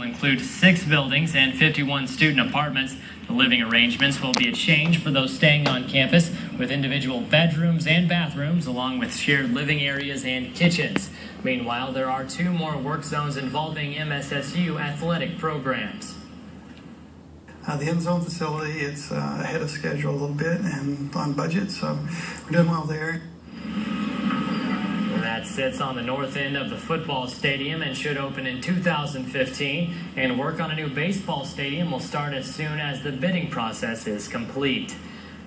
include 6 buildings and 51 student apartments. The living arrangements will be a change for those staying on campus, with individual bedrooms and bathrooms, along with shared living areas and kitchens. Meanwhile, there are 2 more work zones involving MSSU athletic programs. The end zone facility, it's ahead of schedule a little bit and on budget, so we're doing well there. That sits on the north end of the football stadium and should open in 2015, and work on a new baseball stadium will start as soon as the bidding process is complete.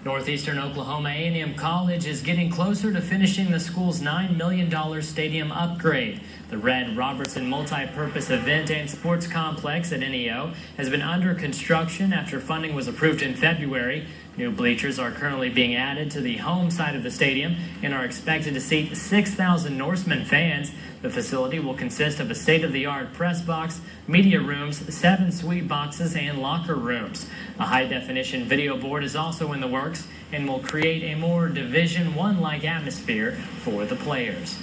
Northeastern Oklahoma A&M College is getting closer to finishing the school's $9 million stadium upgrade. The Red Robertson Multi-Purpose Event and Sports Complex at NEO has been under construction after funding was approved in February. New bleachers are currently being added to the home side of the stadium and are expected to seat 6,000 Norseman fans. The facility will consist of a state-of-the-art press box, media rooms, 7 suite boxes, and locker rooms. A high-definition video board is also in the works and will create a more Division I-like atmosphere for the players.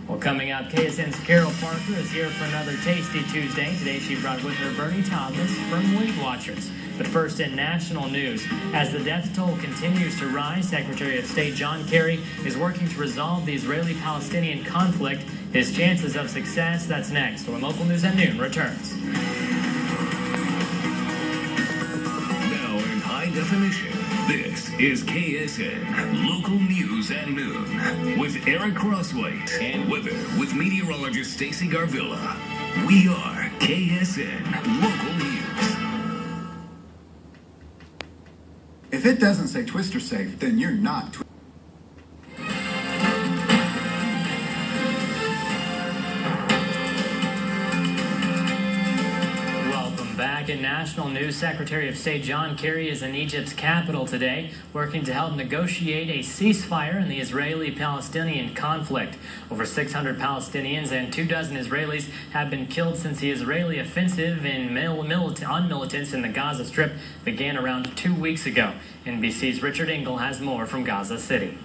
Well, coming up, KSN's Carol Parker is here for another Tasty Tuesday. Today she brought with her Bernie Thomas from Weight Watchers. But first, in national news, as the death toll continues to rise, Secretary of State John Kerry is working to resolve the Israeli-Palestinian conflict. His chances of success, that's next when Local News at Noon returns. Now in high definition, this is KSN Local News at Noon with Eric Crosswhite and weather with meteorologist Stacey Garvilla. We are KSN Local News. If it doesn't say Twister Safe, then you're not Back in national news, Secretary of State John Kerry is in Egypt's capital today, working to help negotiate a ceasefire in the Israeli-Palestinian conflict. Over 600 Palestinians and 24 Israelis have been killed since the Israeli offensive on militants in the Gaza Strip began around 2 weeks ago. NBC's Richard Engel has more from Gaza City.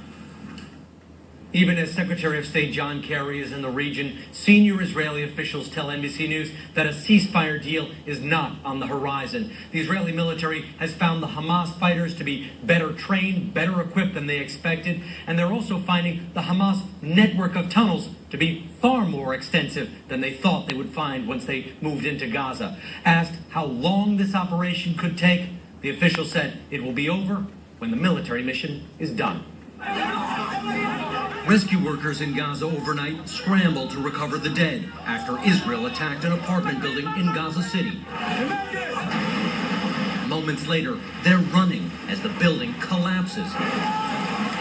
Even as Secretary of State John Kerry is in the region, senior Israeli officials tell NBC News that a ceasefire deal is not on the horizon. The Israeli military has found the Hamas fighters to be better trained, better equipped than they expected, and they're also finding the Hamas network of tunnels to be far more extensive than they thought they would find once they moved into Gaza. Asked how long this operation could take, the official said it will be over when the military mission is done. Rescue workers in Gaza overnight scrambled to recover the dead after Israel attacked an apartment building in Gaza City. Moments later, they're running as the building collapses.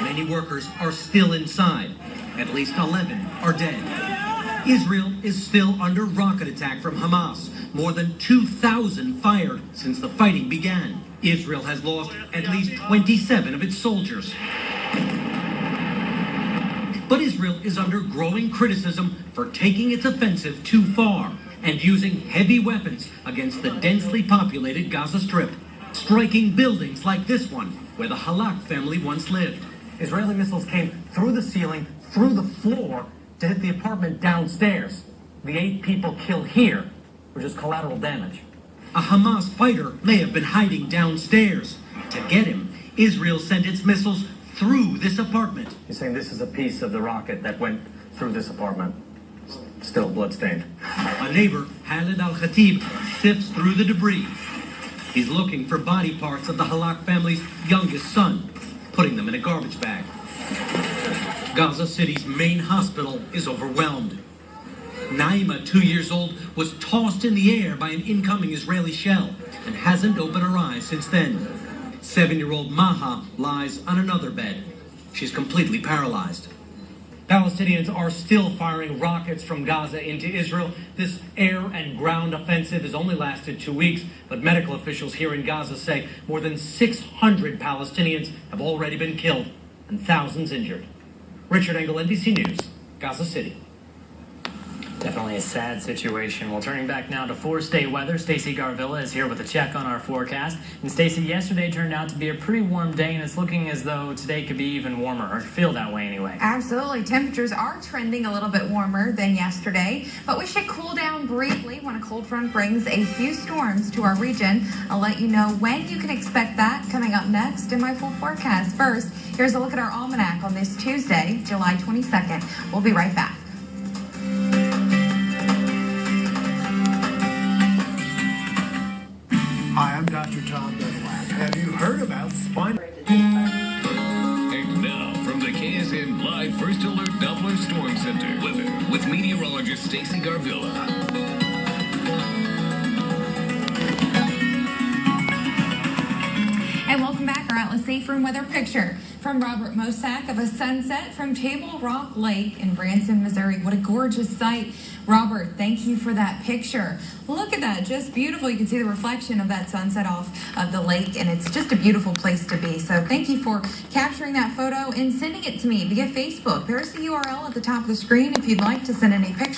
Many workers are still inside. At least 11 are dead. Israel is still under rocket attack from Hamas. More than 2,000 fired since the fighting began. Israel has lost at least 27 of its soldiers. But Israel is under growing criticism for taking its offensive too far and using heavy weapons against the densely populated Gaza Strip, striking buildings like this one, where the Halak family once lived. Israeli missiles came through the ceiling, through the floor, to hit the apartment downstairs. The 8 people killed here were just collateral damage. A Hamas fighter may have been hiding downstairs. To get him, Israel sent its missiles through this apartment. He's saying this is a piece of the rocket that went through this apartment. Still bloodstained. A neighbor, Khalid Al-Khatib, sifts through the debris. He's looking for body parts of the Halak family's youngest son, putting them in a garbage bag. Gaza City's main hospital is overwhelmed. Naima, 2 years old, was tossed in the air by an incoming Israeli shell and hasn't opened her eyes since then. 7-year-old Maha lies on another bed. She's completely paralyzed. Palestinians are still firing rockets from Gaza into Israel. This air and ground offensive has only lasted 2 weeks, but medical officials here in Gaza say more than 600 Palestinians have already been killed and thousands injured. Richard Engel, NBC News, Gaza City. Definitely a sad situation. Well, turning back now to four-state weather, Stacey Garvilla is here with a check on our forecast. And Stacey, yesterday turned out to be a pretty warm day, and it's looking as though today could be even warmer, or feel that way anyway. Absolutely. Temperatures are trending a little bit warmer than yesterday, but we should cool down briefly when a cold front brings a few storms to our region. I'll let you know when you can expect that coming up next in my full forecast. First, here's a look at our almanac on this Tuesday, July 22nd. We'll be right back. Hi, I'm Dr. Tom Dunlap. Have you heard about spinal... And now, from the KSN Live First Alert Doppler Storm Center, weather with meteorologist Stacey Garvilla. And welcome back. Our Atlas Safe Room weather picture from Robert Mosak of a sunset from Table Rock Lake in Branson, Missouri. What a gorgeous sight. Robert, thank you for that picture. Look at that, just beautiful. You can see the reflection of that sunset off of the lake, and it's just a beautiful place to be. So thank you for capturing that photo and sending it to me via Facebook. There's the URL at the top of the screen if you'd like to send any pictures.